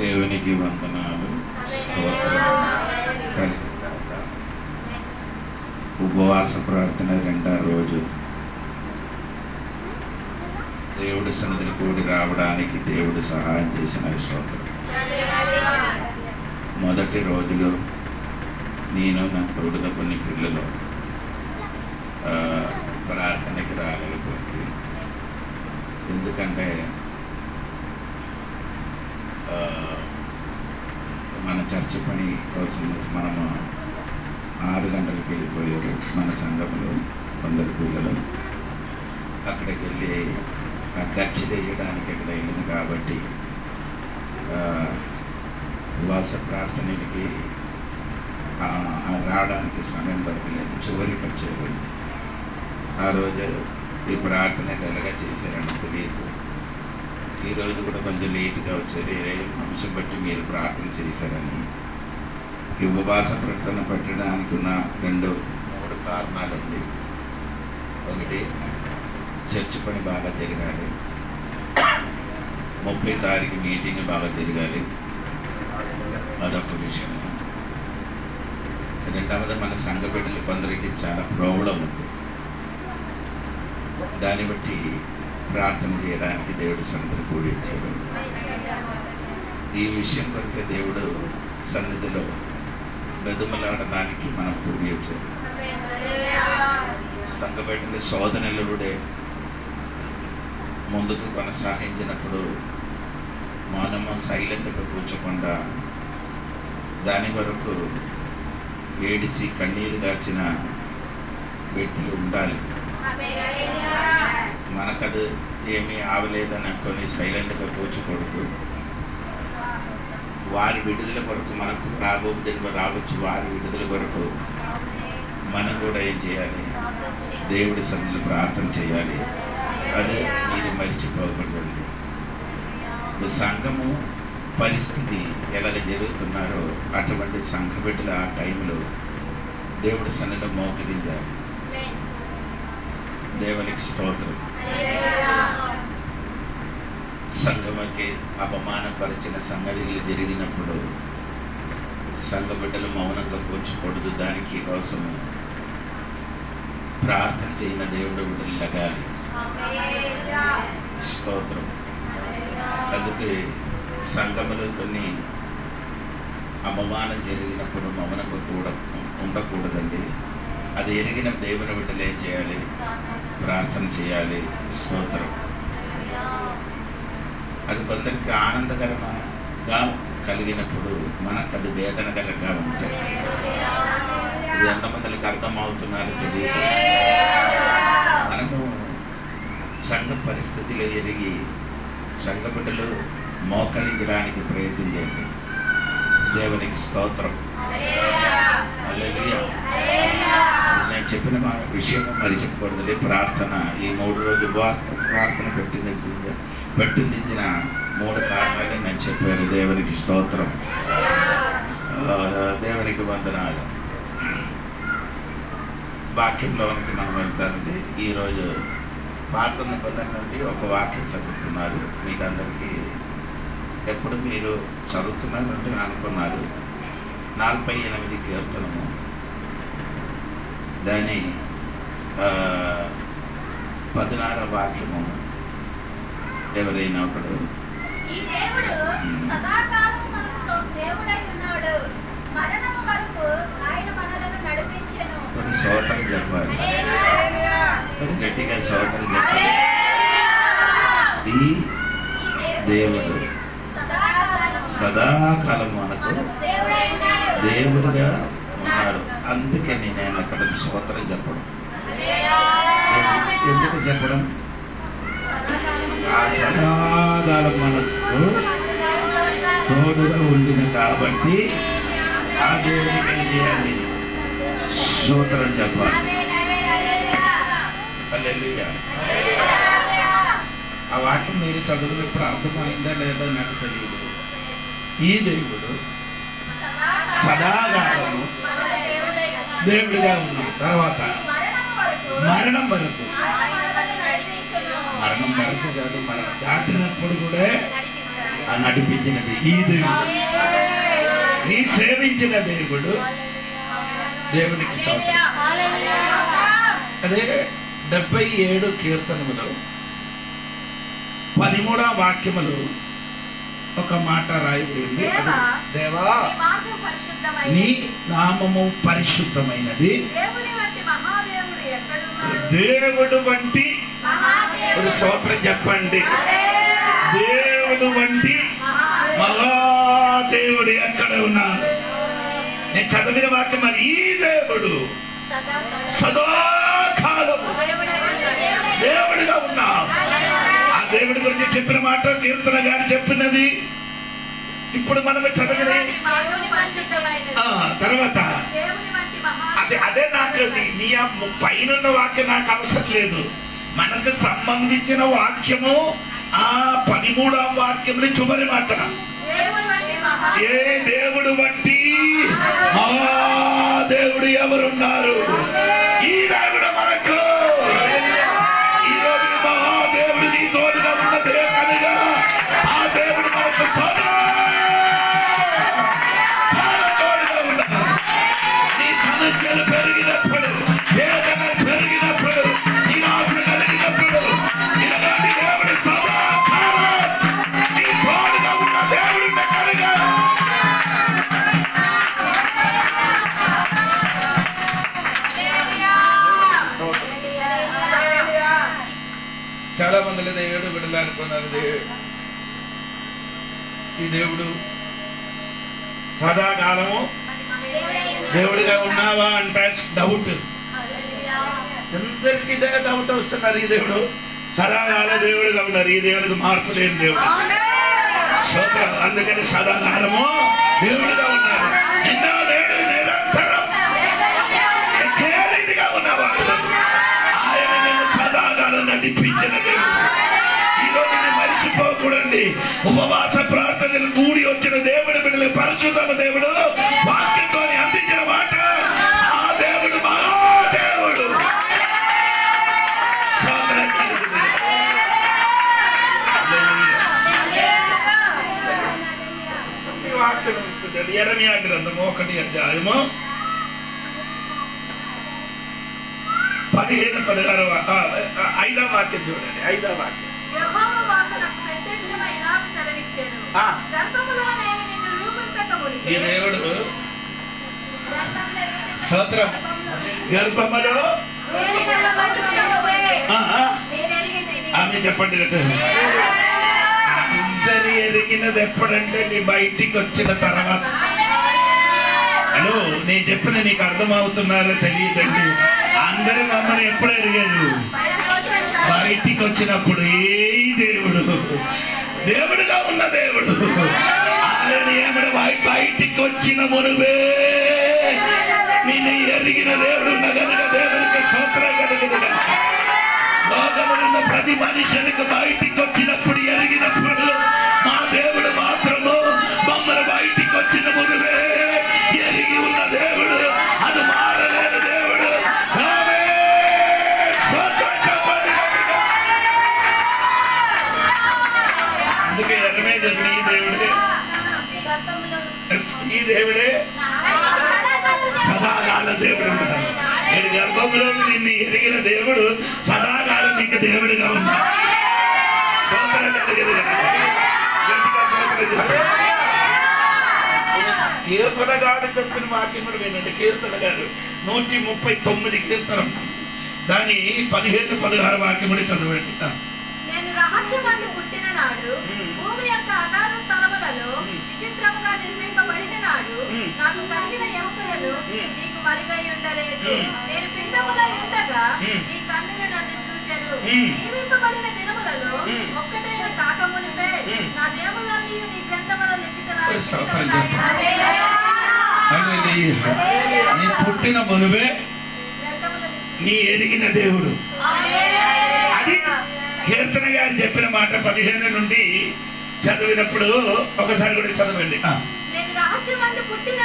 దేవునికి వందనాలు, స్తోత్రం కలిగినాక ఉపవాస ప్రార్థన రెండో రోజు దేవుడి సన్నిధిని కూడి రావడానికి దేవుడు సహాయం చేసిన స్తోత్రం. మొదటి రోజులో నేను నా తోడుగా కొన్ని పిల్లలు ప్రార్థనకి రాగలిపోయింది. ఎందుకంటే మన చర్చ పని కోసం మనము 6 గంటలకు వెళ్ళిపోయారు. మన సంఘంలో కొందరు పిల్లలు అక్కడికి వెళ్ళి గచ్చి వేయడానికి ఇక్కడ వెళ్ళింది కాబట్టి ఉపవాస ప్రార్థనకి రావడానికి సమయం దొరకలేదు. చివరికి వచ్చేది ఆ రోజు ఈ ప్రార్థన ఎలాగా చేశారని తెలియదు. ఈరోజు కూడా కొంచెం లేట్గా వచ్చేది. అంశం బట్టి మీరు ప్రార్థన చేశారని. ఈ ఉపవాస ప్రార్థన పెట్టడానికి ఉన్న 3 కారణాలు ఉంది. ఒకటి, చర్చ్ పని బాగా జరగాలి. 30 తారీఖు మీటింగ్ బాగా జరగాలి, అదొక విషయం. రెండవది, మన సంఘ బిడ్డలు కొందరికి చాలా ప్రాబ్లం ఉంది. దాన్ని బట్టి ప్రార్థన చేయడానికి దేవుడు సన్నిధిని కూడి ఇచ్చాడు. ఈ విషయం కొరకు దేవుడు సన్నిధిలో బెదుమలాడడానికి మనం కూడి వచ్చాడు. సంఘ బిడ్డల శోధనలుడే ముందుకు కొనసాగించినప్పుడు మనము సైలెంట్గా కూర్చోకుండా దాని వరకు ఏడిసి కన్నీరు గార్చిన వ్యక్తులు ఉండాలి. మనకది ఏమీ ఆవలేదని అనుకొని సైలెంట్గా కూర్చోకూడదు. వారి విడుదల కొరకు మనకు రావచ్చు. వారి విడుదల కొరకు మనం కూడా ఏం చేయాలి? దేవుడి సన్నిధిలో ప్రార్థన చేయాలి. అదే మీరు మరిచిపోకూడదండి. సంఘము పరిస్థితి ఎలాగ జరుగుతున్నారో అటువంటి సంఘ బిడ్డలు ఆ టైంలో దేవుడి సన్నిధిలో మోకరించాలి. దేవునికి స్తోత్రం. సంఘముకి అవమానపరిచిన సంగతులు జరిగినప్పుడు సంఘ బిడ్డలు మౌనంగా కూర్చోకూడదు. దానికి కోసము ప్రార్థన చేయన దేవుడు బిడ్డలు లగాలి. స్తోత్రం. అందుకే సంఘములో కొన్ని అవమానం జరిగినప్పుడు మౌనంగా కూడా ఉండకూడదండి. అది ఎరిగిన దేవుని బిడ్డలు ఏం చేయాలి? ప్రార్థన చేయాలి. స్తోత్రం. అది కొందరికి ఆనందకరంగా కలిగినప్పుడు మనకు అది వేదనకరంగా ఉంటుంది. ఇది ఎంతమందికి అర్థమవుతున్నారో తెలియదు. మనము సంఘ పరిస్థితిలో ఎరిగి సంఘ బిడ్డలు మోకరించడానికి ప్రయత్నం చేయండి. దేవునికి స్తోత్రం. హల్లెలూయా. నేను చెప్పిన విషయం మరిచిపోకూడదు. ప్రార్థన ఈ 3 రోజులు ప్రార్థన పెట్టిందించిన 3 కారణాలు నేను చెప్పాను. దేవునికి స్తోత్రం. దేవునికి వందనాలు. వాక్యంలోనికి మనం వెళ్తానండి. ఈరోజు పాత నిబంధన నుండి ఒక వాక్యం చదువుతున్నారు. మీకు అందరికీ ఎప్పుడు మీరు చదువుతున్నారంటే అనుకున్నారు. 48 కీర్తనము, దాని 16వ వాక్యము. ఎవరైనా ఒకడు కొన్ని సోదరులు చెప్పాలి. గట్టిగా సోదరులు చెప్పాలి. ఈ దేవుడు సదాకాలం మనకు దేవుడుగా ఉన్నాడు. అందుకని నేను అక్కడ స్తోత్రం చెప్పడం. ఎందుకు చెప్పడం? ఆ సదాకాలం మనకు తోడుగా ఉండిన కాబట్టి ఆ దేవుడికి ఏం చేయాలి? స్తోత్రం చెప్పాలి. హల్లెలూయా. ఆ వాక్యం మీరు చదువునప్పుడు అర్థమైందా లేదా నాకు తెలియదు. ఈ దేవుడు సదాకాలము దేవుడిగా ఉన్నాడు. తర్వాత మరణం వరకు కాదు, మరణం దాటినప్పుడు కూడా నడిపించినది ఈ దేవుడు. నీ సేవించిన దేవుడు. దేవునికి స్తోత్రం. అదే 77 కీర్తనములు 13వ వాక్యములు ఒక మాట రాయబడి ఉంది. దేవా నీ నామము పరిశుద్ధమైనది. దేవుడు వంటి ఒక స్తోత్రం చెప్పండి. దేవుడు వంటి మహాదేవుడు ఎక్కడ ఉన్నారు? నేను చదివిన వాక్యం మరి ఈ దేవుడు సదాకాలము దేవుడిగా ఉన్నాం. ఆ దేవుడి గురించి చెప్పిన మాట కీర్తన గారు చెప్పినది ఇప్పుడు మనము చదివిన తర్వాత అదే నాకు నీ పైన వాక్యం నాకు అవసరం లేదు. మనకు సంబంధించిన వాక్యము ఆ 13వ వాక్యంలో చివరి మాట. ఏ దేవుడు వంటి దేవుడు ఎవరున్నారు? ఈ దేవుడు మనకు ఈరోజు మహాదేవుడు నీ తోడుగా ఉన్న కనుక ఆ దేవుడు మనకు తోడుగా ఉన్నారు. నీ సమస్యలు పెరిగినప్పుడు, వేదన పెరిగినప్పుడు, నిరాశ కలిగినప్పుడు ఇలాంటి దేవుడు సదాకాలం నీ తోడుగా ఉన్న దేవుడు కనుక చాలా మంది దేవుడు విడుదల అనుకున్నారు. ఈ దేవుడు సదాకాలము దేవుడిగా ఉన్నావా అంటే డౌట్. అందరికీ డౌట్ వస్తున్నారు. ఈ దేవుడు సదాకాలం దేవుడిగా ఉన్నారు. ఈ దేవుడికి మార్పు లేని దేవుడు. స్తోత్రం. అందుకని సదాకాలము దేవుడిగా ఉన్నారు. నిన్న నేడు నిరంతరం రీతిగా ఉన్నవాడు ఆయన నేను సదాకాలం నడిపించిన దేవుడు. ఈరోజు నేను మరిచిపోకూడండి. ఉపవాస ప్రార్థనలు కూడి వచ్చిన దేవుడు బిడ్డలు పరిశుద్ధమ దేవుడు వాక్యంతో అందించిన మాట. ఆ దేవుడు మహాదేవుడు. వాక్యం యెరెమయా గ్రంథము 1వ అధ్యాయము 15-16 5వ వాక్యం చూడండి. 5వ వాక్యం. ఈ దేవుడు స్తోత్రం. గర్భములో ఆమె చెప్పండి. అందరి ఎరిగినది ఎప్పుడంటే నీ బయటికి వచ్చిన తర్వాత. హలో, నేను చెప్పిన నీకు అర్థమవుతున్నారో తెలియదండి. అందరూ మమ్మల్ని ఎప్పుడు ఎరిగారు? బయటికి వచ్చినప్పుడు. ఏ దేవుడు దేవుడుగా ఉన్న దేవుడు ఆయన ఏమడ బయటికి వచ్చిన మునువే నేను ఎరిగిన దేవుడు ఉన్న కనుక దేవునికి స్తోత్రం కలుగునుగా. లోకములో ఉన్న ప్రతి మనుషునికి బయటికి వచ్చినప్పుడు ఎరిగినప్పుడు మా దేవుడు మాత్రము మమ్మల్ని బయటికి వచ్చిన మునువే ఎరిగి ఉన్న దేవుడు. అది మారలేని దేవుడు. అందుకే ఎర్రమే చెప్పిన ఈ దేవుడే సదాకాల దేవుడు ఉంటారు. నేను గర్భంలో నిన్ను ఎరిగిన దేవుడు సదాకాలం నీకు దేవుడిగా ఉన్నాడు. కీర్తన గారు చెప్పిన వాక్యములు వినండి. కీర్తన గారు 139 కీర్తనం దాని 15-16 వాక్యములు చదవండి. నేను రహస్యమందు పుట్టిన నాడు, భూమి యొక్క అగాధ స్థలములలో విచిత్రముగా నిర్మింపబడిన నాడు, నాకు కలిగిన ఎముకలను నీకు మరుగై ఉండలేదు. నేను పిండములో ఉండగా నీ కన్నులు నన్ను చూచెను. నియమింపబడిన దినములలో ఒక్కటైన కాకమునిపే నా దేవుళ్ళన్నీ నీ గ్రంథములో నీ పుట్టిన మునువే నీ ఎరిగిన దేవుడు. అది కీర్తన గారు చెప్పిన మాట 15 నుండి చదివినప్పుడు ఒకసారి కూడా చదవండి. రహస్యమందు పుట్టిన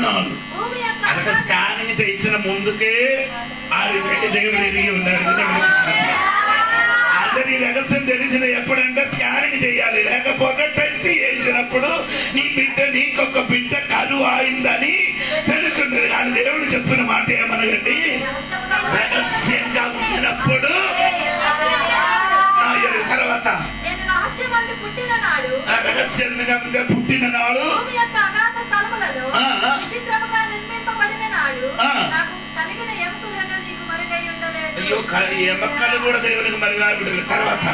నాడు అనగా స్కానింగ్ చేసిన ముందుకే దేవుడు ఎరిగి ఉన్నారు. అదే నీ రహస్యం తెలిసిన ఎప్పుడంటే స్కానింగ్ చేయాలి, లేకపోతే టెస్ట్ చేసినప్పుడు నీ బిడ్డ నీకొక బిడ్డ కరువు అయిందని తెలుసుంది. కానీ దేవుడు చెప్పిన మాట ఏమనగండి, రహస్యంగా ఉండినప్పుడు తర్వాత రహస్యంగా పుట్టిన నాడు ఎమక్కలు కూడా దేవునికి మరిగా విడలేదు. తర్వాత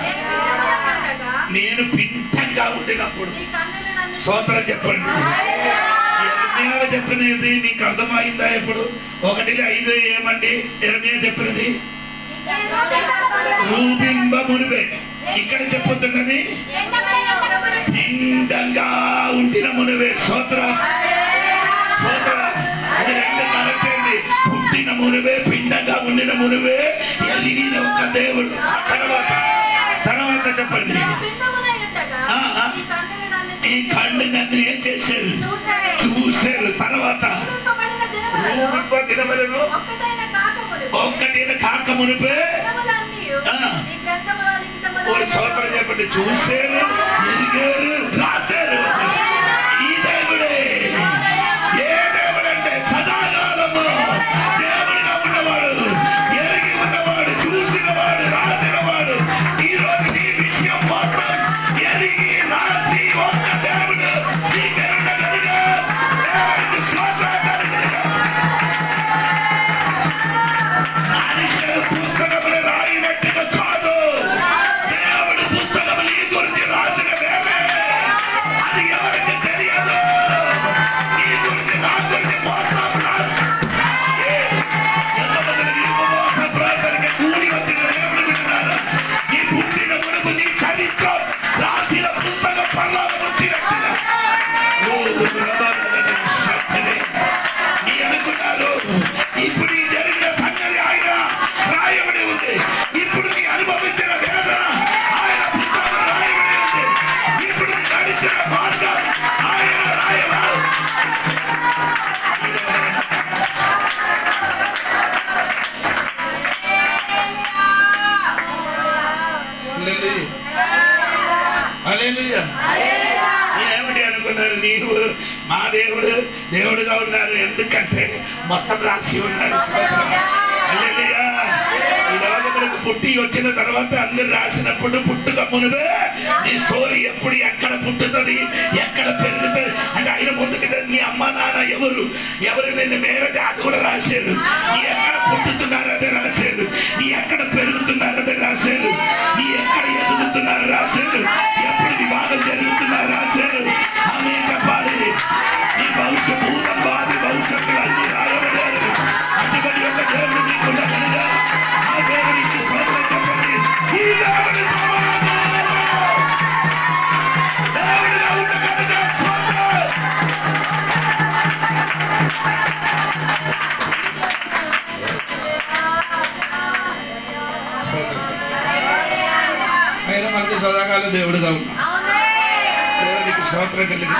నేను పిండంగా ఉండినప్పుడు స్తోత్రం చెప్పండి. యెర్మయా చెప్పినది నీకు అర్థమైందా? ఇప్పుడు 1:5 ఏమండి యెర్మయా చెప్పినది? రూపింబ మునివే. ఇక్కడ చెప్పుతున్నది పిండంగా ఉండిన మునివే. స్తోత్రం స్తోత్రం. అది రెండు కరెక్ట్ అండి. పుట్టిన మునివే, పిండంగా ఉండిన మునివే, ఎలిగిన ఒక దేవుడు. తర్వాత చెప్పండి, ఈ కళ్ళు నన్ను ఏం చేశారు? చూశారు. తర్వాత దినములను ఒక్కటైన కాక మునిపే స్తోత్రం చెప్పండి. చూశారు, ఎరిగారు, రాశారు. ఈ దేవుడే. ఏ దేవుడు అంటే సదాకాలము దేవుడిగా ఉన్నవాడు, ఎరిగి ఉన్నవాడు, చూసినవాడు, రాసినవాడు. ఈ రోజు నీ విషయం మొత్తం ఎరిగి రాసి ఒక్క దేవుడు నీకెరుగగలిగా దేవుడికి స్తోత్రం కలుగునుగా. మనుషులు పుస్తకములు రాయినట్టుగా కాదు, దేవుడు పుస్తకములు ఈ గురించి రాసిన వేరే. అది ఎవరికి తెలియదు. ఈ గురించి నా గురించి మొత్తం రాసి ఎంతమంది నీ ఉపవాస ప్రార్థనకి కూడి వచ్చిన దేవుడు వింటున్నారా? నీ పుట్టిన మునుపు నీ చరిత్ర రాసిన పుస్తకం పర్లాలు పుట్టినట్టుగా. నీ అనుకున్నారు ఇప్పుడు ఈ జరిగిన సంగతి ఆయన రాయబడి ఉంది. ఇప్పుడు నీ అనుభవించిన వేదన ఆయన పుస్తకం రాయబడి ఉంది. ఇప్పుడు నడిచిన మార్గం ఆయన రాయబడి. ఏమిటి అనుకున్నారు? నీవు మా దేవుడు దేవుడుగా ఉన్నారు, ఎందుకంటే మొత్తం రాసి ఉన్నారు. హల్లెలూయా. ఈ లోకములకు పుట్టి వచ్చిన తర్వాత అందరు రాసినప్పుడు పుట్టుక మునువే నీ స్టోరీ ఎప్పుడు ఎక్కడ పుట్టుతుంది, ఎక్కడ పెరుగుతుంది అంటే ఆయన ముందుకు నీ అమ్మ నాన్న ఎవరు నిన్ను మేరది అది కూడా రాశారు. నీ ఎక్కడ పుట్టుతున్నారు అదే రాశారు. నీ ఎక్కడ పెరుగుతున్నారు అదే రాశారు. నీ ఎక్కడ ఎదుగుతున్నారు రాశారు. ఎప్పుడు వివాహం జరుగుతున్నారు రాశారు. ఆమె చెప్పాలి. నీ భవిష్యత్తు భూతం బాధి భవిష్యత్తులు అన్ని రాయబడారు. అటువంటి యొక్క దేవుడు నీకున్న కనుక ఆ దేవుడికి స్తోత్రం చెప్పండి. ఈ దేవుడి దేవుడిగా ఉన్న కనుక స్తోత్రం. ఆయన మనకి సదాకాలం దేవుడుగా ఉన్నా దేవుడికి స్తోత్రం కలిగి.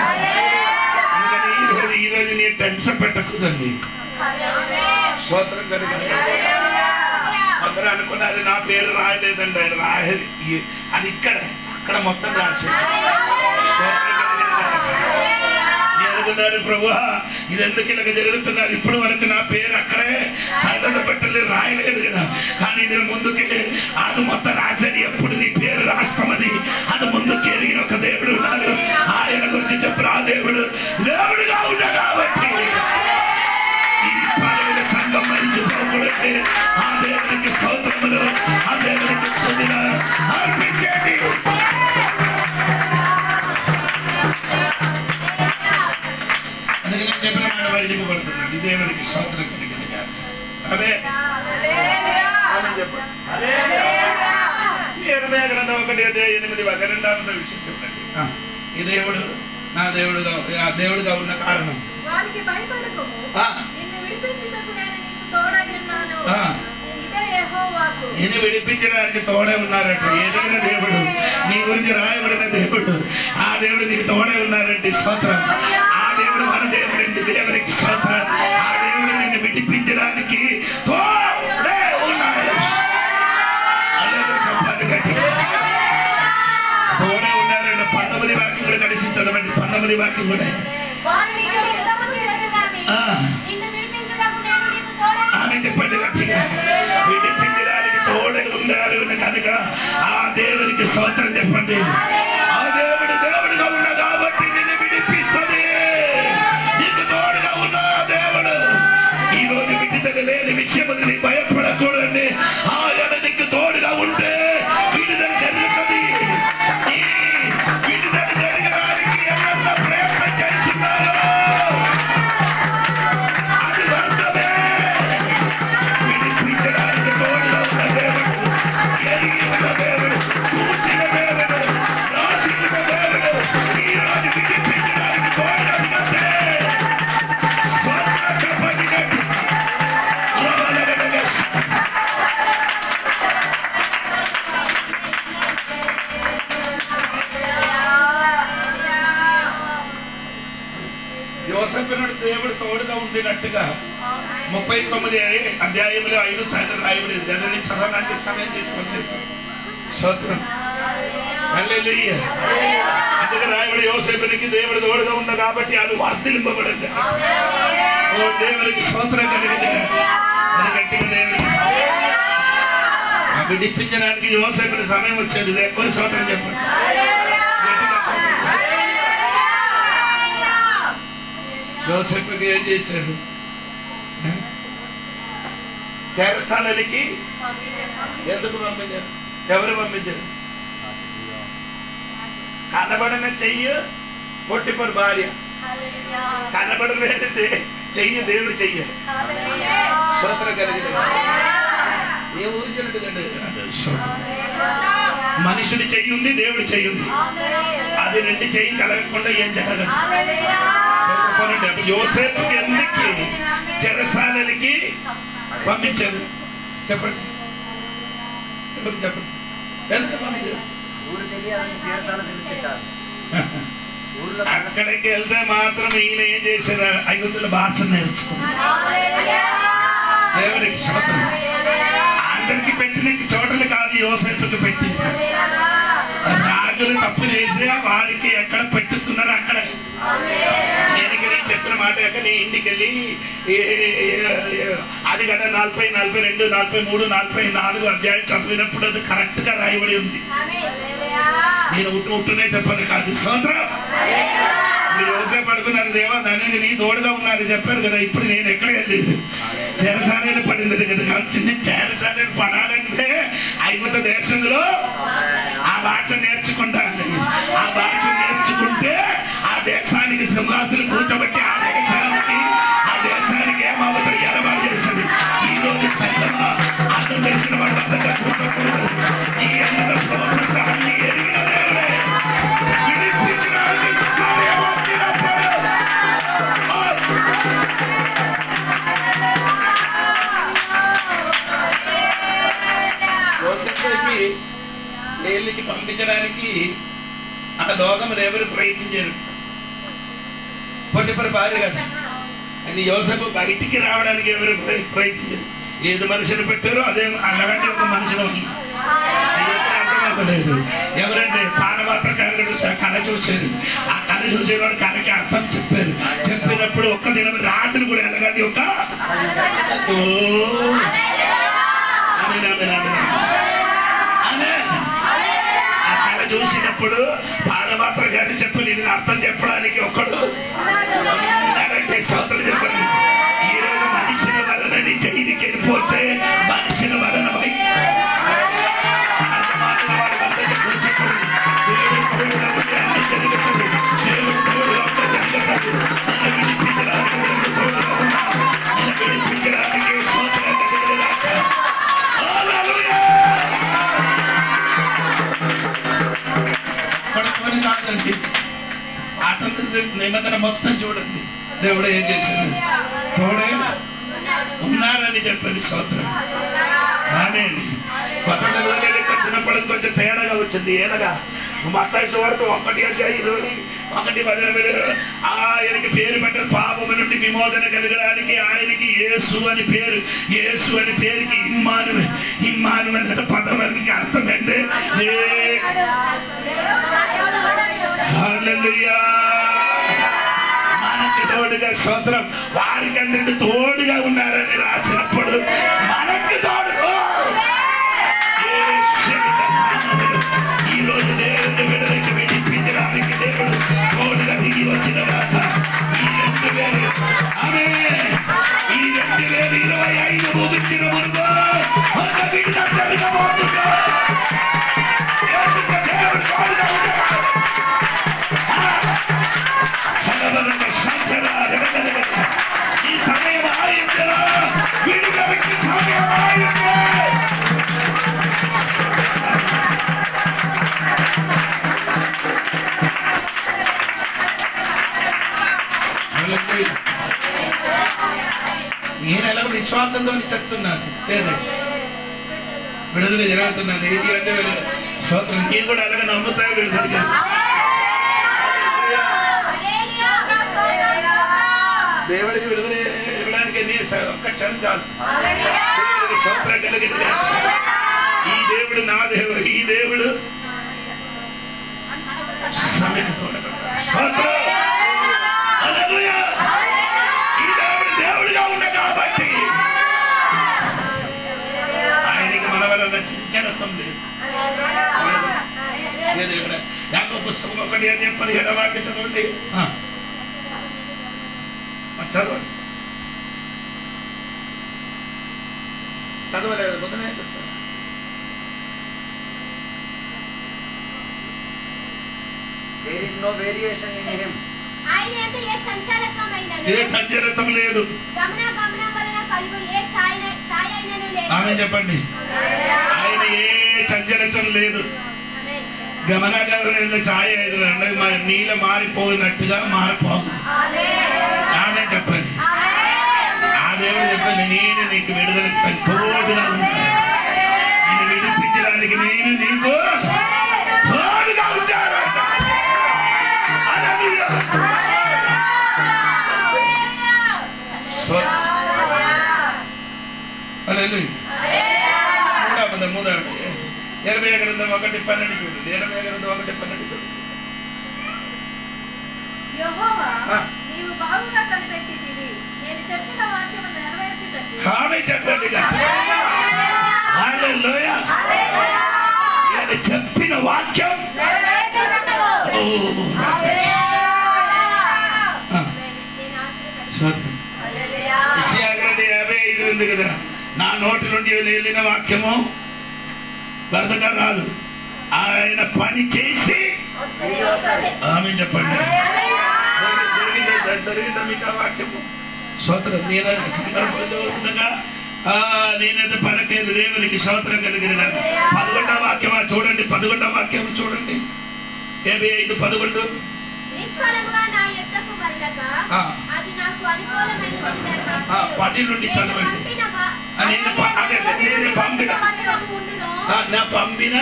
అందుకని ఈ రోజు నీ టెన్షన్ పెట్టకూడదండి. స్తోత్రం కలిగి. అందరూ అనుకున్నారు నా పేరు రాయలేదండి, ఆయన రాయలేదు. అది అక్కడ మొత్తం రాశారు. స్తోత్రం కలిగి. అనుకున్నారు ప్రభువా ఇది ఎందుకు ఇలాగ జరుగుతున్నారు? ఇప్పటి వరకు నా పేరు అక్కడే సంతత పెట్టలేదు, రాయలేదు కదా. కానీ నేను ముందుకి అది మొత్తం రాశాను. ఎప్పుడు నీ పేరు రాస్తామని అది ముందుకు ఎరిగిన ఒక దేవుడు ఉన్నారు. ఆయన గురించి చెప్పిన ఆ దేవుడు దేవుడుగా ఉన్నా కాబట్టి ఈ పాలన సంఘం మరిచిపోకూడదు. ఆ దేవుడికి స్తోత్రములు, ఆ దేవుడికి స్తుతులు అర్పించండి. అందుకని చెప్పిన మాట మరిచిపోబడుతున్నాడు. దేవుడికి స్తోత్రం కలిగిన గాక. అదే యెర్మయా గ్రంథం 1:8 విషయం చెప్పండి. ఈ దేవుడు నా దేవుడుగా దేవుడుగా ఉన్న కారణం వారికి భయపడకుము, నిన్ను విడిపించుటకు నేను నీకు తోడై ఉన్నాను. ఇదే యెహోవాకు. నిన్ను విడిపించడానికి తోడే ఉన్నారంట. ఏదైనా దేవుడు నీ గురించి రాయబడిన దేవుడు, ఆ దేవుడు నీకు తోడే ఉన్నారంటే స్తోత్రం. ఆ దేవుడు మన దేవుడండి. దేవునికి స్తోత్రం. ఆ దేవుడు నిన్ను విడిపించడానికి తోడే ఉన్నాడు. అలాగే చెప్పాలి గట్టిగా. వాక్యం కూడా ఆమె చెప్పండి గట్టిగా. విడిపించడానికి తోడే ఉన్నారు కనుక ఆ దేవునికి స్తోత్రం చెప్పండి. ఆ దేవుడు దేవుడుగా ఉన్నా కాబట్టి నిన్ను విడిపిస్తుంది. నీకు తోడుగా ఉన్న దేవుడు ఈ రోజు విడుదల లేని విషయములు నీ భయపడకూడదండి. ఆయన నీకు తోడుగా ఉంటే విడుదల జరుగుతుంది. ఈ విడుదల జరగడానికి ఎవరన్నా ప్రయత్నం చేస్తున్నారు అది అర్థమే. విడిపించడానికి తోడుగా ఉన్న దేవుడు, ఎరిగి ఉన్న దేవుడు, చూసిన దేవుడు, రాసి ఉన్న దేవుడు ఈ రోజు విడిపించడానికి తోడుగా ఉంటే స్వతంత్ర చెప్పండి. యోసేపునోడు దేవుడు తోడుగా ఉండినట్టుగా 39 అధ్యాయంలో 5 సార్లు రాయబడి దాన్ని చదవడానికి సమయం తీసుకోండి. స్తోత్రం. హల్లెలూయా. అందుకే రాయబడి యోసేపునికి దేవుడు తోడుగా ఉన్న కాబట్టి అది వర్తిలింపబడింది. ఓ దేవునికి స్తోత్రం కలిగింది. గట్టిగా దేవుడు విడిపించడానికి యోసేపుని సమయం వచ్చేది. ఎక్కువ స్తోత్రం చెప్పండి. యోసేపుకి ఏం చేశారు? చెరసాలకి ఎందుకు పంపించారు? ఎవరు పంపించారు? కనబడిన చెయ్యి పొట్టిపరు భార్య, కనబడలేదంటే చెయ్యి దేవుడు చెయ్యి. స్తోత్రం కలిగింది. ఏ ఊరి జరుగుతుందండి? మనుషుడి చెయ్యి ఉంది, దేవుడి చెయ్యి ఉంది. అది రెండు చెయ్యి కలగకుండా ఏం జరగదు. యోసేపుకి ఎందుకు చెరసాలకి పంపించారు చెప్పండి? ఎవరు చెప్పండి? ఎందుకు పంపించారు? అక్కడికి వెళ్తే మాత్రం ఈయన ఏం చేశారు? ఐగుప్తుల భాష నేర్చుకున్నారు. దేవునికి స్తోత్రం. అందరికి పెట్టిన చోటలు కాదు యోసేపుకి పెట్టింది. రాజులు తప్పు చేసి వాడికి ఎక్కడ పెట్టుతున్నారు అక్కడ. నేను చెప్పిన మాట యొక్క నీ ఇంటికి వెళ్ళి అది కదా 40, 42, 43, 44 అధ్యాయం చదివినప్పుడు అది కరెక్ట్ గా రాయబడి ఉంది. నేను ఉట్టునే చెప్పాను కాదు. స్తోత్రం. మీరు యోసేపు పడుకున్నారు, దేవా దానికి నీ తోడుగా ఉన్నారు చెప్పారు కదా. ఇప్పుడు నేను ఎక్కడ వెళ్ళలేదు, చెరసాలను పడింది కదా. కాబట్టి నేను చెరసాలను పడాలంటే ఐగుప్తు దేశంలో ఆ భాష నేర్చుకుంటాను. ఆ భాష నేర్చుకుంటే ఆ దేశానికి సింహాసనం కూర్చోబెట్టి ఆ దేశానికి ఏమవుతారు ఎలబాటు చేస్తుంది. ఈ రోజు సంగమా అర్థం తెలిసిన వాడు అంతగా కూర్చోకూడదు. ఈ ఎన్నో ప్రోసెస్ అన్ని ఎరిగిన దేవుడే విడిపించడానికి సమయం వచ్చినప్పుడు యోసేపుకి జైలుకి పంపించడానికి ఆ లోకములు ఎవరు ప్రయత్నించారు? పొట్టిపరి భార్య కదా. అది యోసేపు బయటికి రావడానికి ఎవరు ప్రయత్నించారు? ఏది మనిషిని పెట్టారో అదే అలాంటి ఒక మనిషిలో ఉన్నారు. అర్థమవుతలేదు. ఎవరంటే పానపాత్రకారుడు కళ చూశారు. ఆ కళ చూసేవాడు కళకి అర్థం చెప్పారు. చెప్పినప్పుడు ఒక్క దినం రాత్రి కూడా ఎలాగండి ఒక ఆ కళ చూసినప్పుడు పానపాత్రకారు చెప్పారు. ఇది అర్థం చెప్పడానికి ఒక్కడు ఉన్నారంటే స్తోత్రం చెప్పండి. ఈ రోజు మనిషిని వలన నీ జైలుకి వెళ్ళిపోతే మనిషిని వలన కాదండి. అతని నిబంధన మొత్తం చూడండి. దేవుడు ఏం చేశాడు? తోడే ఉన్నారని చెప్పండి. స్తోత్రం. ఆమేన్. కొత్త నిబంధనకి వచ్చినప్పుడు కొంచెం తేడాగా వచ్చింది. ఏనగా మత్తయి సువార్త 1:1 ఆయనకి పేరు పెట్టారు. పాపము నుండి విమోచన కలగడానికి ఆయనకి యేసు అని పేరు. యేసు అని పేరుకి ఇమ్మానుయేల్ అనే పదవానికి అర్థం ఏంటి? హల్లెలూయా. స్తోత్రం. వారికి అందరికి తోడుగా ఉన్నారని రాసినప్పుడు మనకి తోడు. ఈ రోజు దేవుని విడుదలకి విడిపించడానికి దేవుడు తోడుగా దిగి వచ్చిన గాక. ఈ 2000 ఈ 2025 ముగించిన ముందు ఒక విడుదల జరగబోతుంది. ఈ సమయం ఆయింది, విడుదలకి సమయం ఆయింది. నేను ఎలా విశ్వాసంతో చెప్తున్నాను, లేదండి విడుదల జరుగుతున్నది. ఇది అంటే స్తోత్రం. నేను కూడా అలాగే నమ్ముతా విడుదల జరుగుతుంది. దేవుడికి విడుదల ఇవ్వడానికి ఒక్క క్షణం చాలు. దేవుడికి స్తోత్రం కలిగింది. ఈ దేవుడు నా దేవుడు, ఈ దేవుడు ఈ దేవుడు దేవుడిగా ఉన్న కాబట్టి ఆయనకి మన వల్ల చించనత్వం లేదు. యాకోబు పుస్తకం 1:17 వాక్యం చదవండి. చదవండి. చదవలేదు మొదలనే చెప్తాను. There is no variation in him. ఆయనందు ఏ సంచలనమైనను ఏ సంచలనం లేదు. గమనం వలన కలుగు ఏ ఛాయ అయినను లేదు. ఆమేన్ చెప్పండి. ఆయన ఏ సంచలనం లేదు. గమనగమన ఛాయ అయిన నీల మారిపోయినట్టుగా మారిపోదు. ఆమేన్ చెప్పండి. ఆ దేవుడు చెప్పండి, నేను నీకు విడుదలిస్తాను, తోడుగా ఉంటాను. నేను విడిపించడానికి నేను నీకు తోడుగా ఉంటాను. మూడవది 20 గ్రంథం 1:12 చూడండి. 20 గ్రంథం 1:12 చూడండి. యెహోవా నీవు బాగుగా కనిపెట్టితివి, నేను చెప్పిన వాక్యము నెరవేర్చుటకు. ఆమేన్ చెప్పండి. హల్లెలూయా. నేను చెప్పిన వాక్యం నెరవేర్చుటకు. యెషయా గ్రంథం 55 ఉంది కదా, నా నోటి నుండి వెళ్ళిన వాక్యము వ్యర్థంగా రాదు, ఆయన పని చేసి. ఆమేన్ చెప్పండి. జరిగిందా మీకు ఆ వాక్యము? స్తోత్రం. నేను సందర్భంగా నేనైతే పలకేది దేవునికి స్తోత్రం కలిగిన 11వ వాక్యమా చూడండి. 11వ వాక్యం చూడండి. 55:11. నిష్ఫలముగా నా యొద్దకు మరలక అది నాకు అనుకూలమైనదని నెరవేర్చును. 10 నుండి చదవండి. నా పంపిన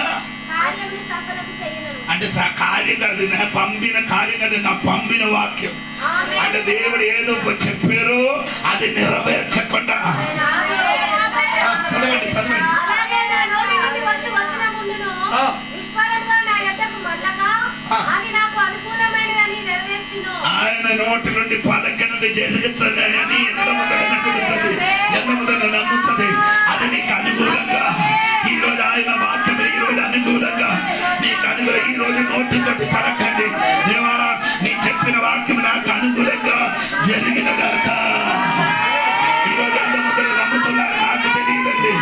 కార్యమును సఫలము చేయును. అంటే కార్యం కాదు, నా పంపిన కార్యం కాదు, నా పంపిన వాక్యం. అంటే దేవుడు ఏదో చెప్పారో అది నెరవేర్చకుండా. చదవండి చదవండి. ఆయన నోటి నుండి పలకనది జరుగుతుందని ఎంతమంది నమ్ముతుంది. అది నీకు అనుకూలంగా ఈ రోజు ఆయన వాక్యం, ఈ రోజు అనుకూలంగా నీకు అనుకూలంగా ఈ రోజు నోటి తోటి పలకండి. దేవా నీ చెప్పిన వాక్యం నాకు అనుకూలంగా జరిగిన గాక. ఈరోజు ఎంతమంది నమ్ముతున్నారు నాకు తెలియదండి.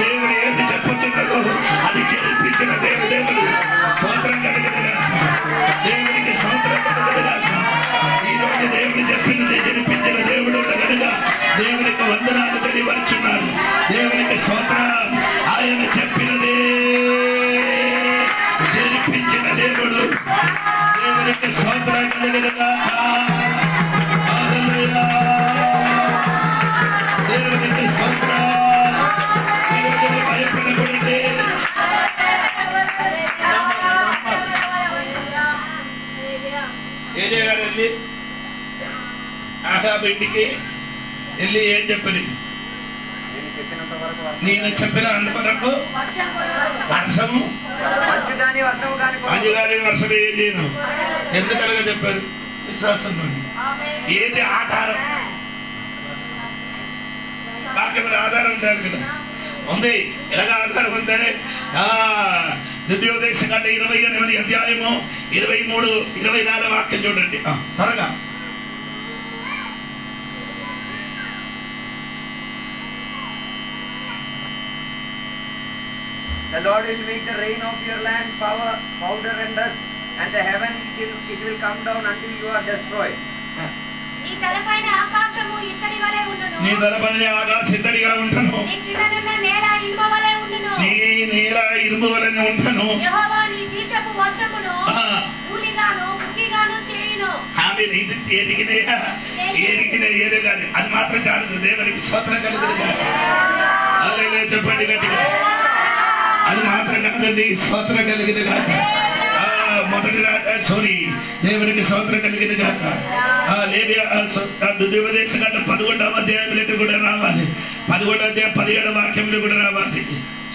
దేవుడు ఏది చెప్పుతున్నదో అది జరిపించిన దేవుడు స్తోత్రం కలిగిన గాక. దేవుడికి స్తోత్రం కలిగిన గాక. ఈ రోజు దేవుడు చెప్పినది జరిపించిన దేవుడు కనుక దేవునికి వందనాలు తెలియవచ్చున్నారు. దేవునికి స్తోత్రం. ఆయన చెప్పినదే జరిపించిన దేవుడు. దేవునికి స్తోత్రం కలిగిన గాక. హల్లెలూయా. దేవునికి స్తోత్రం. ఈరోజు భయపడకూడదు. ఏలియా గారు వెళ్ళి ఆహాబు ఇంటికి వెళ్ళి ఏం చెప్పని, నేను చెప్పిన అంతవరకు వర్షము వర్షం ఏం చేయను. ఎందుకనగా చెప్పారు? విశ్వాసంలో ఏది ఆధారం? వాక్యం ఆధారం ఉండాలి కదా. ఉంది. ఎలాగ ఆధారం ఉందనే ద్వితీయోపదేశకాండ 28 అధ్యాయము 23, 24 వాక్యం చూడండి త్వరగా. The Lord will make the rain of your land powder and dust, and the heaven it will come down until you are destroyed. నీ తలపైన ఆకాశము ఇత్తడి వలె ఉండును. నీ తలపైన ఆకాశం ఇత్తడిగా ఉండును. నీ కిందనున్న నేల ఇనుము వలె ఉండును. నీ నేల ఇనుము వలె ఉండును. యెహోవా నీ దీర్ఘపు వర్షమును ధూళిగాను ముక్కిగాను చేయును. ఆమె ఇది ఎరిగిన అది మాత్రం చాలు. దేవునికి స్తోత్రం కలుగును గాక. హల్లెలూయా చెప్పండి గట్టిగా. అది మాత్రం కాదండి, స్తోత్రం కలిగిన గాక. మొదటి దేవునికి స్తోత్రం కలిగిన గాక. ద్వితీయోపదేశకాండ 11వ అధ్యాయంలోకి కూడా రావాలి. 11వ అధ్యాయం 17వ వాక్యంలో కూడా రావాలి.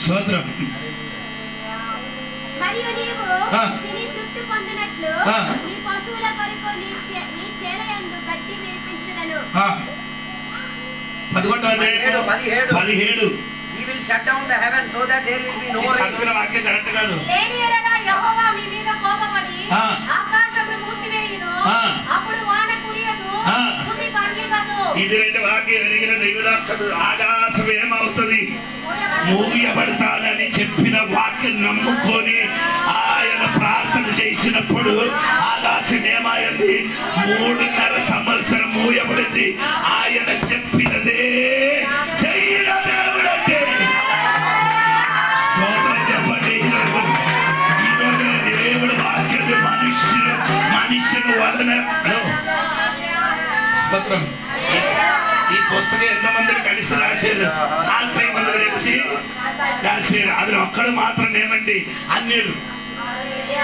స్తోత్రం. మరియు నీవు తిని తృప్తి పొందినట్లు నీ పశువుల కొరకు నీ చేలయందు గడ్డి వేపించుదను. 11వ అధ్యాయం 17. He will shut down the heaven so that there will be no rain. చదివిన వాక్యం కరెక్ట్ కాదు. లేని ఎడల యెహోవా మీ మీద కోపపడి ఆకాశమును మూసివేయును. అప్పుడు వాన కురియదు, భూమి పండిగదు. ఇది రెండు వాక్యం ఎరిగిన దైవదాసుడు ఆకాశం ఏమవుతుంది? మూయబడతానని చెప్పిన వాక్యం నమ్ముకొని ఆయన ప్రార్థన చేసినప్పుడు ఆకాశం ఏమైంది? 3.5 సంవత్సరం మూయబడింది. ఆయన చెప్పినదే చెయ్యిన దేవుడు అంటే స్తోత్రం చెప్పండి. ఈరోజు దేవుడు వాక్యం మనుష్యుని వలన స్తోత్రం. ఈ పుస్తకం ఎంతమందిని కలిసి రాశారు? 40 మంది కలిసి రాశారు. అది ఒక్కడు మాత్రం ఏమండి? అన్యులు.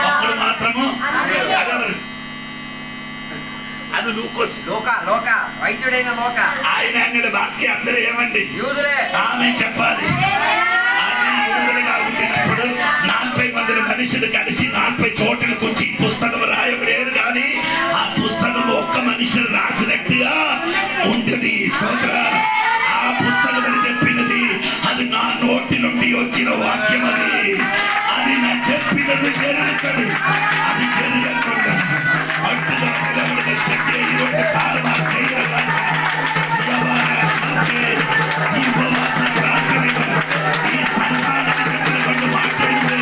ఒక్కడు మాత్రము అది లోక వైద్యుడైన లోక ఆయన అంగడి వాక్యం అందరూ ఏమండి? ఆమె చెప్పాలి. యూదులుగా ఉండినప్పుడు 40 మంది మనుషులు కలిసి 40 చోట్లకు వచ్చి పుస్తకం రాయబడేరు. కానీ ఆ పుస్తకం ఒక్క మనుషులు రాసినట్టుగా ఉంటుంది. స్తోత్ర. ఆ పుస్తకం చెప్పినది అది నా నోటి నుండి వచ్చిన వాక్యం. అది నా చెప్పినది జరుగుతుంది. అది జరగకుండా అట్టుగా నిలబడిన శక్తి ఈరోజు కారణాలు చేయగలగా ఈ ఉపవాస ప్రార్థన ఈ సంతానాన్ని చెప్పిన కొన్ని మాట్లాడింది.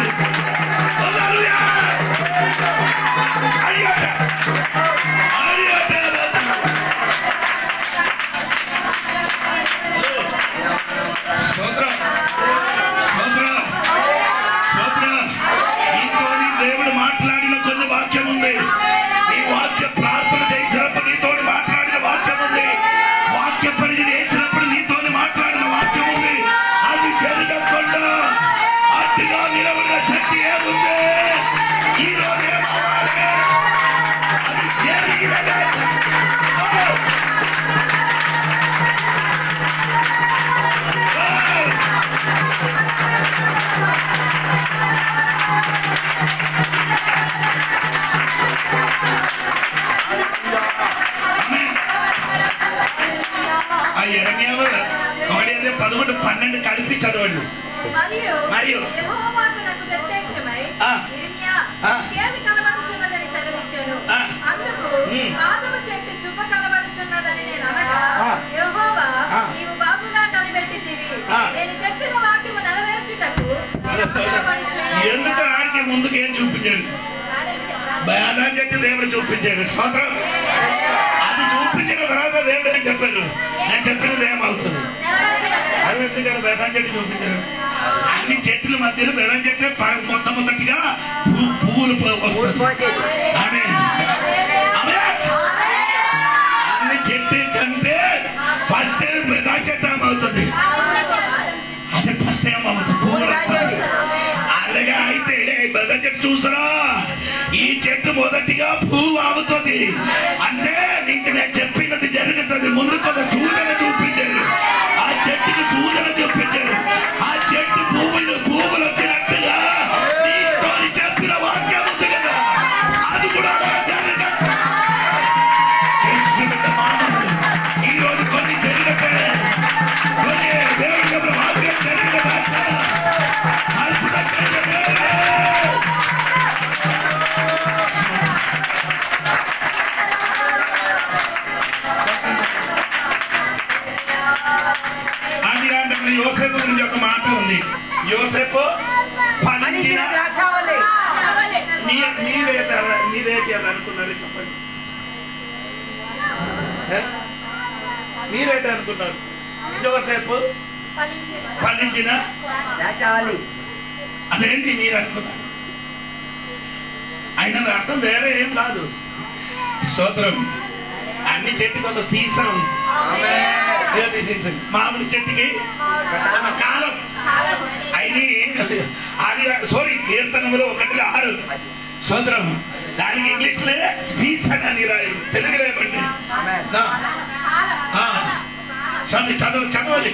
దేవుడు మాట్లాడిన కొన్ని వాక్యం ఉంది. ఈ వాక్య ప్రార్థన చేసినప్పుడు నీతోని మాట్లాడిన వాక్యం ఉంది. వాక్య పరిచయం చేసినప్పుడు నీతోని మాట్లాడిన వాక్యం ఉంది. అది జరగకుండా అట్టుగా నిలబడిన శక్తి ఏముంది? ఈ రోజు అది జరిగిన ఆ యెరెమీయా 11-12 కలిపి చదవండి. మరియు యెహోవాకు నాకు ప్రత్యక్షమై యిర్మీయా నీకేమి కనబడుచున్నదని సెలవిచ్చాను. అందుకు ఆదము చెట్టు చుక్క కనబడుచున్నదని నేను అనగా యెహోవా నీవు బాగుగా కనిపెట్టితివి. నేను చెప్పిన వాక్యము నెరవేర్చుటకు ఎందుకు ఆడికి ముందుకు ఏం చూపించారు? బయాదాన్ చెట్టు దేవుడు చూపించారు. స్తోత్రం. అది చూపించిన తర్వాత దేవుడు ఏం చెప్పారు? నేను చెప్పినది ఏమవుతుంది? అది ఎందుకంటే బయాదాన్ చెట్టు చూపించారు. అన్ని చెట్ల మధ్యలో బయాదాన్ చెట్టు మొట్టమొదటిగా పువ్వులు వస్తుంది. అన్ని చెట్టు కంటే ఫస్ట్ బయాదాన్ చెట్టు ఏమవుతుంది? అది ఫస్ట్ ఏమవుతుంది? పువ్వులు వస్తుంది. అలాగే అయితే బయాదాన్ చెట్టు చూసారా? ఈ చెట్టు మొదటిగా పువ్వు ఆగుతుంది. అంటే నీకు నేను చెప్పినది జరుగుతుంది. ముందుకు ఒక సూచన చూపించారు. ఆ చెట్టుకి సూచన చూపించారు. ఆ చెట్టు పువ్వులు వచ్చినట్టుగా నీతో చెప్పిన వాక్యం ఉంది కదా, అది కూడా జరగదు. యోసేపు ఫలించిన ద్రాక్షావల్లి. మీరేంటి అది అనుకున్నారు చెప్పండి. మీరేంటి అనుకున్నారు? యోసేపు ఫలించిన ద్రాక్షావల్లి. అదేంటి మీరు అనుకున్నారు? ఆయన అర్థం వేరే ఏం కాదు. స్తోత్రం. అన్ని చెట్టుకి ఒక సీజన్ ఉంది. ఏది సీజన్? మామిడి చెట్టుకి ఒక కాలం. అది కీర్తనములు 1:6. స్తోత్రం. దానికి ఇంగ్లీష్ లో సీజన్ అని రాయరు, తెలుగు రాయమండి. చదవాలి.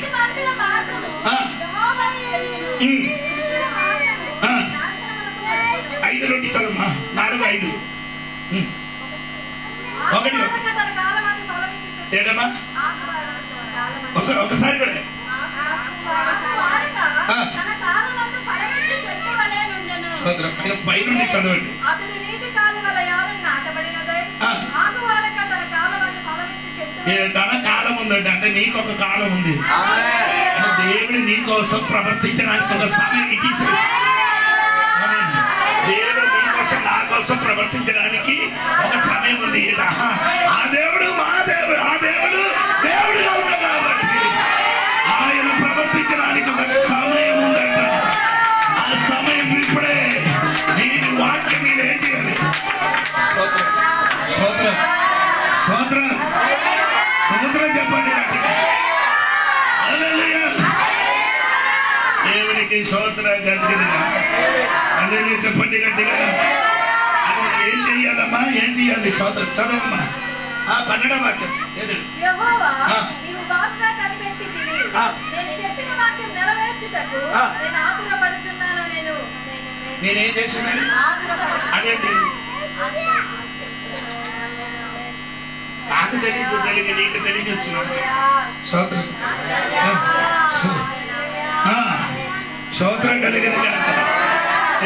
5 నుండి చదవమ్మా. 4, 5. 1 ఏడమ్మా ఒకసారి కూడా పై నుండి చదవండి. తన కాలం ఉందండి. అంటే నీకు ఒక కాలం ఉంది. దేవుడు నీ కోసం ప్రవర్తించడానికి ఒక సమయం ఇటీసి. దేవుడు నీ కోసం నా కోసం ప్రవర్తించడానికి ఒక సమయం ఉంది. ఆ దేవుడు మా దేవుడు, ఆ దేవుడు దేవుడుగా ఉంది కాబట్టి ఆయన ప్రవర్తించడానికి ఒక సమయం ఉందట. ఆ సమయం ఇప్పుడే. నేను వాక్యం మీద ఏం చేయాలి? స్తోత్రం స్తోత్రం స్తోత్రం స్తోత్రం చెప్పండి. దేవునికి స్తోత్రం గట్టిగా అల్లెలూయా చెప్పండి గట్టిగా. ఏం చెయ్యాలమ్మా? ఏం చెయ్యాలి? స్తోత్రం చదవమ్మా. 12వ వాక్యం. యెహోవా నీవు బాగుగా కనిపెట్టితివి. నేను చెప్పిన వాక్యం నెరవేర్చుటకు నేను ఆతురపడుచున్నాను. నేనేం చేస్తున్నాను? అదేంటి? నాకు తెలియదు, తెలుగు నీకు తెలియజేస్తున్నాను. స్తోత్రం స్తోత్రం కలిగింది.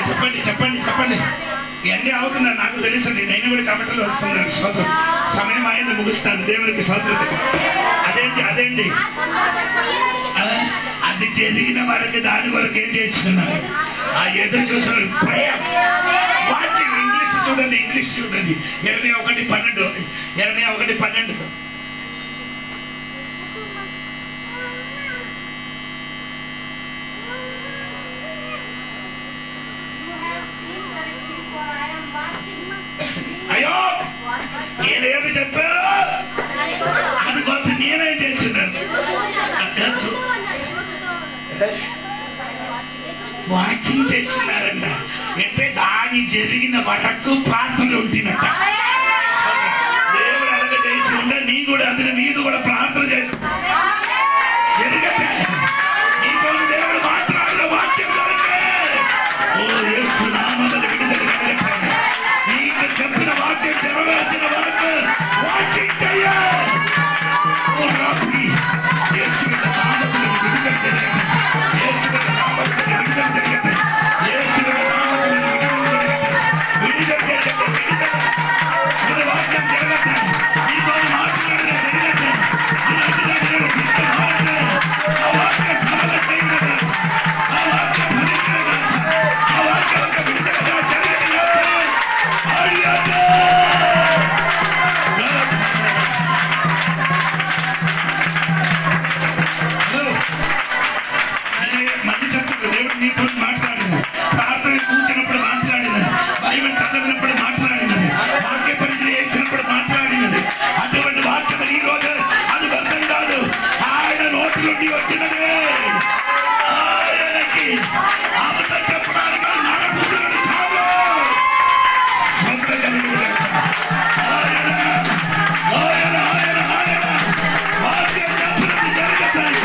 చెప్పండి చెప్పండి చెప్పండి. ఇవన్నీ అవుతున్నా నాకు తెలుసండి. నేను కూడా చెమటలు వస్తున్నాను. స్తోత్రం. సమయం అయింది, ముగిస్తాను. దేవునికి స్తోత్రం. అదేంటి? అదేంటి? అది జరిగిన వరకు దాని వరకు ఏం చేస్తున్నారు? ఆ ఎదురు చూసిన ప్రేయర్ వాచింగ్. ఇంగ్లీష్ చూడండి, ఇంగ్లీష్ చూడండి. 21:12. 21:12. అయ్యో నేనేది చెప్పారో అందుకోసం నేనేం చేస్తున్నాను? వాచింగ్ చేస్తున్నారంట. అంటే దాని జరిగిన వరకు ప్రార్థనలు ఉంటున్నట్ట. దేవుడు అలాగే చేసి ఉంటే నీ కూడా అతను నీదు కూడా ప్రార్థన చేసి నీతో దేవుడు మాట్లాడిన వాక్యం దొరికే. ఓ యేసు నామమున విడుదల కలగట్లేదు. నీకు చెప్పిన వాక్యం నెరవేర్చిన వరకు వాచింగ్ చెయ్య. ఓ రాత్రి యేసువిన నామమున విడుదల కలగట్లేదు. యేసువిన నామమున విడుదల కలగట్లేదు. యేసువిన నామమున విడుదల కలగట్లేదు. విడుదల వాక్యం జరగట్లేదు. నీతో మాట్లాడిన జరగట్లేదు. ఆ వాక్య సభల చేయగలదు. ఆ వాక్య ఫలించగలదు. ఆ వాక్య ఒక విడుదలగా జరగగలదు. మధ్య చెప్తాడు దేవుడు నీతో మాట్లాడినది. ప్రార్థన కూర్చున్నప్పుడు మాట్లాడినది. బైబిల్ చదివినప్పుడు మాట్లాడినది. వాక్య పరిచయం చేసినప్పుడు మాట్లాడినది. అటువంటి వాక్యం ఈ రోజు అది అర్థం కాదు. ఆయన నోటి నుండి వచ్చినది. ఆయనకి అబద్ధం చెప్పడానికి నడపుతున్నాడు సాగు. ఆయన ఆయన ఆయన ఆయన వాక్యం చెప్పినది జరుగుతుంది.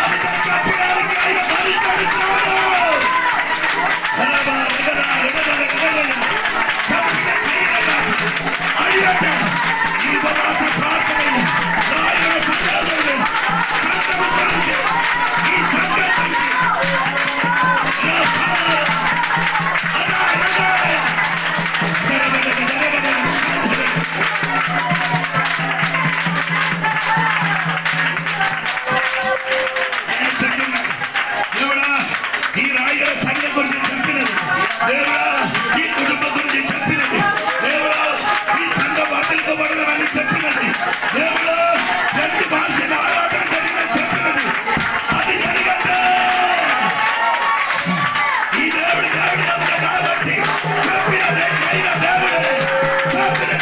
అబద్ధం చెప్పడానికి ఆయన భరించాడు. దేవుడా ఈ కుటుంబం గురించి చెప్పినది, దేవుడా ఈ సంఘం వర్తింపబడదని చెప్పినది, దేవుడా 2 భాషల ఆరాధన జరిగినని చెప్పినది, అది జరిగండి. ఈ దేవుడు కాబట్టి చెప్పినదే అయిన దేవుడే చెప్పిన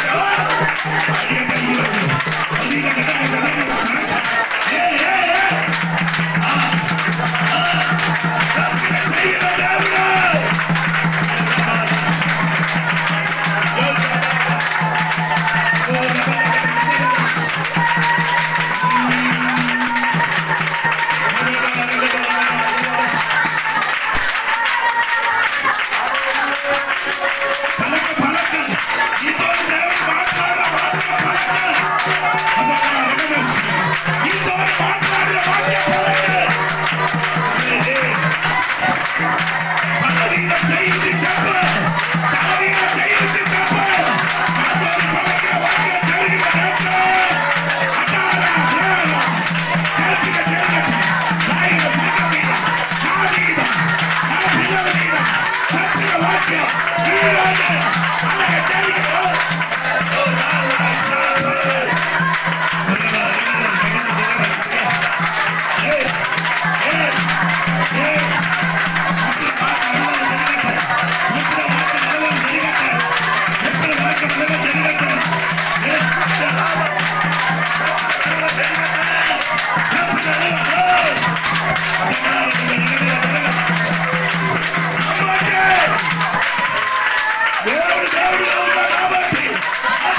దేవుడు దేవుడు కాబట్టి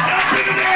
చెప్పినదే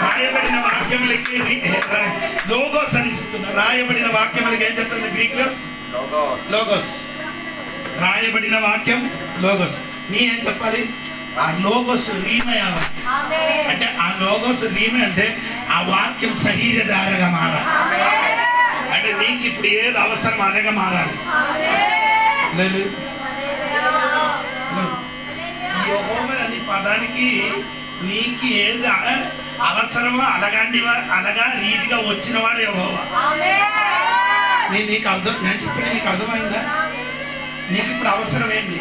రాయబడిన వాక్యములకి లోగోస్ అని చెప్తున్నా. రాయబడిన వాక్యములకి ఏం చెప్తుంది గ్రీక్ లో? లోగోస్. రాయబడిన వాక్యం లోగోస్. నీ ఏం చెప్పాలి? ఆ లోగోస్ రీమయ అంటే ఆ లోగోస్ రీమ అంటే ఆ వాక్యం శరీరధారగా మారాలి. అంటే నీకు ఇప్పుడు ఏది అవసరం అదగా మారాలి. లేదు యెహోవా అనే పదానికి నీకు ఏది అవసరమో అలాగా రీతిగా వచ్చినవాడు యెహోవా. నీకు అర్థం, నేను చెప్పిన నీకు అర్థమైందా? నీకు ఇప్పుడు అవసరం ఏంటి?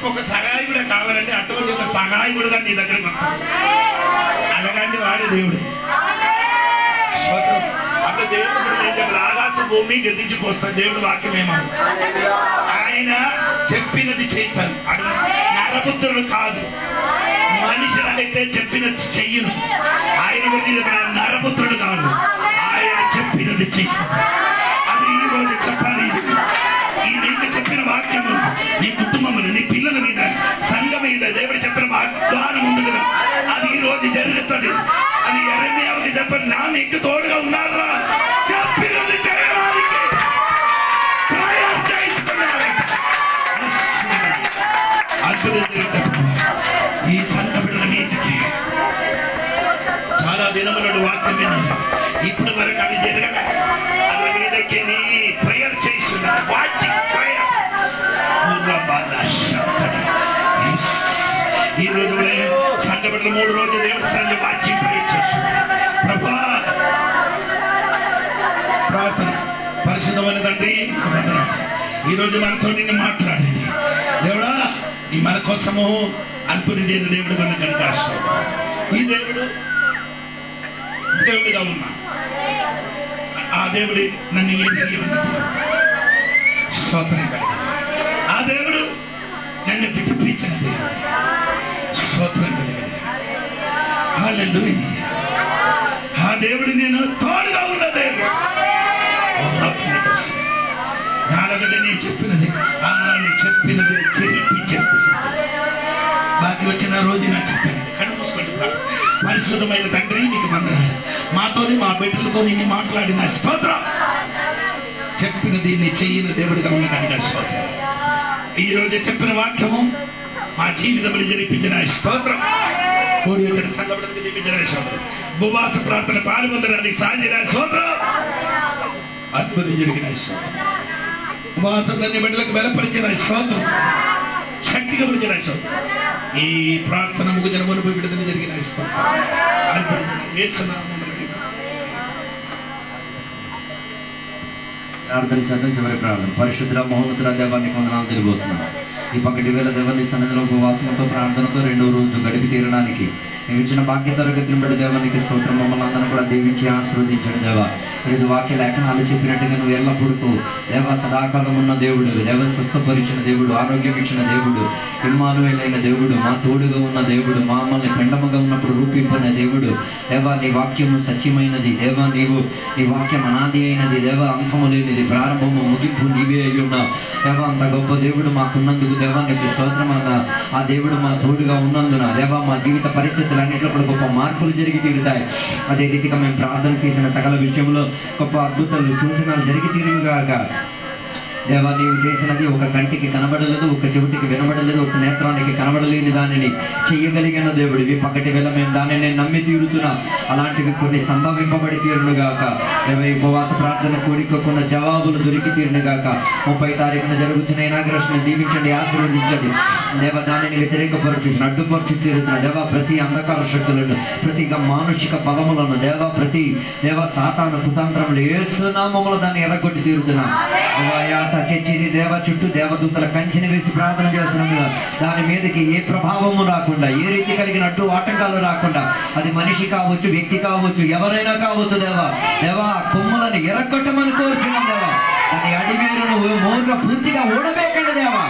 ఒక సహాయకుడే కావాలంటే అటువంటి ఒక సహాయకుడుగా నీ దగ్గరకు వస్తాడు. అలాగంటే వాడే దేవుడే. అంటే దేవుడు ఆకాశ భూమి గతించిపోస్తాడు. దేవుడు వాక్యమేమో ఆయన చెప్పినది చేస్తాడు. అడు నరపుత్రుడు కాదు, మనిషినైతే చెప్పినది చెయ్యను. ఆయన నరపుత్రుడు కాదు, ఆయన చెప్పినది చేస్తాడు. అది ఈ రోజు చెప్పాలి. ఈ నీకు చెప్పిన వాక్యము నీ కుటుంబములు, నీ పిల్లల మీద, సంఘం మీద దేవుడు చెప్పిన వాగ్దానం ఉంది కదా, అది ఈ రోజు జరుగుతుంది. అది యెరెమీయాకి చెప్పండి, నా నీకు తోడుగా ఉన్నారా? చెప్పినది చేయడానికి ప్రయాణం చేస్తున్నారు. ఈ సంఘ బిడ్డల మీదకి చాలా దినములను వాక్యం విన్నారు. ఇప్పుడు వరకు అది జరగల. వాళ్ళ మీదకి నీ ప్రేయర్ చేస్తున్నారు. Watching prayer. ఈ రోజు సంఘ బిడ్డలు 3 రోజులు దేవుడి స్థానంలో వాచింగ్ ప్రేయర్ చేస్తున్నారు. ప్రభా ప్రార్థన. పరిశుద్ధమైన తండ్రి ఈ రోజు మనతో నిన్ను మాట్లాడింది దేవుడా. ఈ మన కోసము అద్భుతం చేసిన దేవుడు కొన్ని కనుక ఈ దేవుడు దేవుడిగా ఉన్నా. ఆ దేవుడి నన్ను ఎదిగి ఉన్నది స్తోత్రం కలిగి. ఆ దేవుడు నన్ను విడిపించిన దేవుడు స్తోత్రం కలిగి. హల్లెలూయా. ఆ దేవుడు నేను తోడుగా ఉన్న దేవుడు. నాలుగది నేను చెప్పినది ఆయన చెప్పినది చేయించింది. బాకీ వచ్చిన రోజు నా చెప్పాను. కళ్ళు మూసుకోండి. పరిశుద్ధమైన తండ్రి నీకు వందనాలు. మాతోని మా బిడ్డలతో నిన్ను మాట్లాడిన స్తోత్రం. చెప్పిన దీన్ని చెయ్యిన దేవుడిగా ఉండడానికి స్తోత్రం. ఈ రోజు చెప్పిన వాక్యము మా జీవితంలో జరిపించిన స్తోత్రం. కూడి వచ్చిన సంఘటనకు దీపించిన స్తోత్రం. ఉపవాస ప్రార్థన పాల్పొందడానికి సాధ్యమైన స్తోత్రం. అద్భుతం జరిగిన స్తోత్రం. ఉపవాసంలోని బిడ్డలకు బలపరిచిన స్తోత్రం. శక్తిగా పరిచిన స్తోత్రం. ఈ ప్రార్థన ముగిన మునుపు విడుదల జరిగిన స్తోత్రం. అద్భుతం యేసునామములో ప్రార్థన చేద్దాం. చివరి ప్రార్థన. పరిశుద్ధ మహోన్నతుల దేవానికి వందనాలు తెలియజేస్తున్నాం. ఈ పక్కటి వేళ దేవాన్ని సన్నిధిలో ఉపవాసంతో ప్రార్థనతో 2వ రోజు గడిపి తీరడానికి ఇచ్చిన భాగ్య తరగతిని బట్టి దేవానికి స్తోత్రం. మమ్మల్ని అందరూ కూడా దీవించి ఆశీర్వదించండి దేవా. ఈరోజు వాక్య లేఖనాలు చెప్పినట్టుగా నువ్వు ఎల్లప్పుడూ దేవ సదాకాలం ఉన్న దేవుడు, దేవ స్వస్థపరిచిన దేవుడు, ఆరోగ్యం ఇచ్చిన దేవుడు, ఇమ్మానుయేలైన దేవుడు, మా తోడుగా ఉన్న దేవుడు, మమ్మల్ని పెండముగా ఉన్నప్పుడు రూపింపన దేవుడు. దేవా నీ వాక్యము సత్యమైనది. దేవా నీ వాక్యం అనాది అయినది. దేవ అంతము లేనిది, ప్రారంభము ముగింపు నీవే అయి ఉన్నావు. దేవా అంత గొప్ప దేవుడు మాకున్నందుకు దేవా నీకు స్తోత్రం. ఆ దేవుడు మా తోడుగా ఉన్నందున దేవా మా జీవిత పరిస్థితులన్నింటిలో కూడా గొప్ప మార్పులు జరిగి తీరుతాయి. అదే రీతిగా మేము ప్రార్థన చేసిన సకల విషయంలో గొప్ప అద్భుతాలు సూచనలు జరిగి తీరుగాక. దేవా నీవు చేసినది ఒక కంటికి కనబడలేదు, ఒక చెవిటికి వినబడలేదు, ఒక నేత్రానికి కనబడలేని దానిని చెయ్యగలిగిన దేవుడివి. పక్కటి వేళ మేము దానిని నమ్మి తీరుతున్నాం. అలాంటివి కొన్ని సంభవింపబడి తీరునుగాక. దేవ ఈ ఉపవాస ప్రార్థన కోరికకున్న జవాబులు దొరికి తీరునుగాక. 30వ తారీఖున జరుగుతున్న ఇనాగ్రేషన్ దీవించండి, ఆశీర్వదించండి. దేవ దానిని వ్యతిరేకపరచు అడ్డుపరచు తీరుతున్న దేవ ప్రతి అంధకార శక్తులను, ప్రతి మానుషిక బలములను దేవ సాతాను కుతంత్రములు యేసు నామములో దాన్ని ఎర్రగొట్టి తీరుతున్నాం. చర్చిని దేవ చుట్టూ దేవదూతల కంచెని వేసి ప్రార్థన చేస్తున్నాం కదా, దాని మీదకి ఏ ప్రభావము రాకుండా, ఏ రీతి కలిగిన అడ్డు ఆటంకాలు రాకుండా, అది మనిషి కావచ్చు, వ్యక్తి కావచ్చు, ఎవరైనా కావచ్చు దేవా. దేవా కొమ్ములను ఎరగొట్టమని కోరుచున్నాం దేవా. దాని అడివేరును మోర్ల పూర్తిగా ఓడబేకండి దేవా.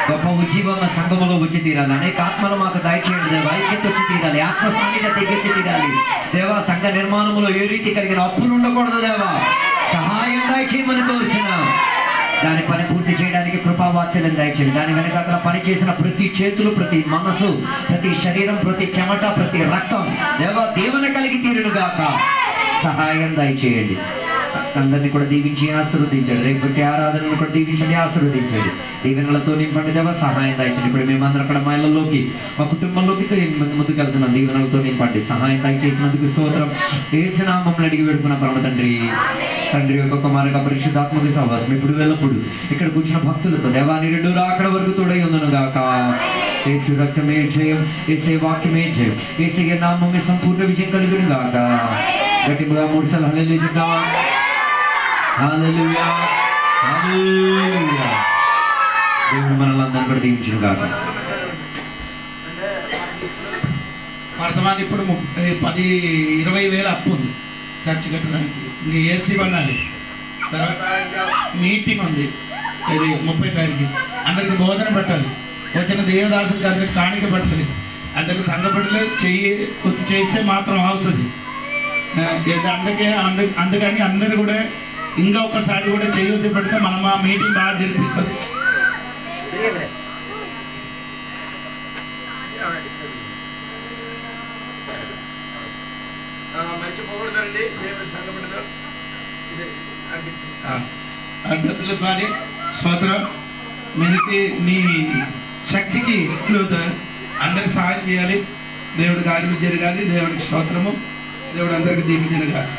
గొప్ప ఉజ్జీవమ సంఘములో వచ్చి తీరాలి. అనేక ఆత్మలు మాకు దయచేయండి దేవా. ఐక్యత వచ్చి తీరాలి, ఆత్మ సాన్నిధ్యత ఎగిచ్చి తీరాలి దేవా. సంఘ నిర్మాణంలో ఏ రీతి కలిగిన అప్పులు ఉండకూడదు దేవా. సహాయం దయచేయమని కోరుచున్నాం. దాని పని పూర్తి చేయడానికి కృపావాత్సల్యం దయచేయండి. దాని వెనకాల పని చేసిన ప్రతి చేతులు, ప్రతి మనసు, ప్రతి శరీరం, ప్రతి చెమట, ప్రతి రక్తం దేవా దీవెన కలిగి తీరునుగాక. సహాయం దయచేయండి. అందరినీ కూడా దీవించి ఆశీర్వదించండి. రేపటి ఆరాధనను కూడా దీవించండి, ఆశీర్వదించండి. దీవెనలతో నింపండి దేవా. సహాయం దయచేయండి. ఇప్పుడు మేమందరం కూడా మా ఇళ్ళలోకి, మా కుటుంబంలోకి ముందుకు వెళ్తున్నాం. దీవెనలతో నింపండి. సహాయం దయచేసినందుకు స్తోత్రం. యేసు నామములో అడిగి వేడుకున్న పరమ తండ్రి. తండ్రి యొక్క కుమారుగా పరిశుద్ధాత్మక సహవాసం ఇప్పుడు వెళ్ళప్పుడు ఇక్కడ కూర్చున్న భక్తులతో దేవా నిండు రాకడ వరకు తోడై ఉందను గాక. యేసు రక్తమే జయం, యేసే వాక్యమే జయం, యేసయ్య నామమే సంపూర్ణ విజయం కలుగును గాక. గట్టిగా 3 సార్లు హల్లెలూయా చెప్దాం. హల్లెలూయా, హల్లెలూయా. దేవుడు మనల్ని అందరినీ కూడా దీవించును గాక. వర్తమానం ఇప్పుడు 10-20 వేల అప్పు ఉంది చర్చి కట్టడానికి. ఇంక ఏసీ కొనాలి. తర్వాత మీటింగ్ ఉంది, ఇది 30 తారీఖు. అందరికి భోజనం పెట్టాలి. వచ్చిన దేవదాసులకి అందరికి కాணிక పడుతుంది. అందరికి సంఘపడలే చెయ్యి కొద్ది చేస్తే మాత్రం అవుతుంది. అందుకని అందరు కూడా ఇంకా ఒకసారి కూడా చెయ్యి పెడితే మనం ఆ మీటింగ్ బాగా జరిపిస్తుంది. మంచి పోకూడదండి దేవుడి సంఘపడదు. డబ్బులు కానీ స్తోత్రం. మీదకి నీ శక్తికి అందరికి సహాయం చేయాలి. దేవుడి కార్యం జరగాలి. దేవుడికి స్తోత్రము. దేవుడు అందరికి దీవించను గాక.